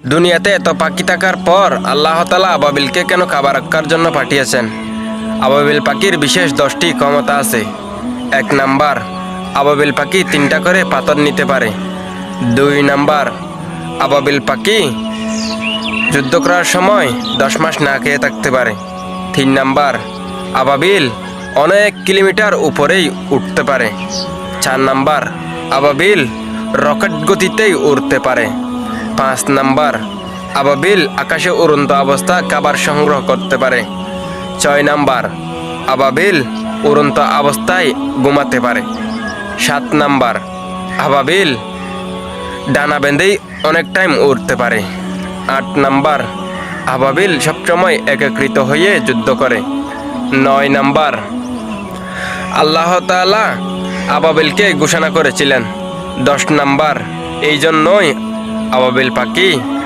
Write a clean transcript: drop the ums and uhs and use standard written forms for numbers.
দুনিয়াতে এত পাখি থাকার পর আল্লাহ তাআলা আবাবিলকে কেন খাবার রক্ষার জন্য পাঠিয়েছেন? আবাবিল পাখির বিশেষ 10টি ক্ষমতা আছে। 1 নাম্বার, আবাবিল পাখি 3টা করে পাথর নিতে পারে। 2 নাম্বার, আবাবিল পাখি যুদ্ধ করার সময় 10 মাস না খেয়ে থাকতে পারে। 3 নাম্বার, আবাবিল অনেক কিলোমিটার উপরেই উঠতে পারে। 4 নাম্বার, আবাবিল রকেট গতিতেই উড়তে পারে। 5 নাম্বার, আবাবিল আকাশে উড়ন্ত অবস্থা খাবার সংগ্রহ করতে পারে। 6 নাম্বার, আবাবিল উড়ন্ত অবস্থায় ঘুমাতে পারে। 7 নাম্বার, আবাবিল ডানা বেঁধেই অনেক টাইম উড়তে পারে। 8 নাম্বার, আবাবিল সবসময় একত্রিত হয়ে যুদ্ধ করে। 9 নাম্বার, আল্লাহ তাআলা আবাবিলকে ঘোষণা করেছিলেন। 10 নাম্বার, এই জন্যই আবাবিল পাখি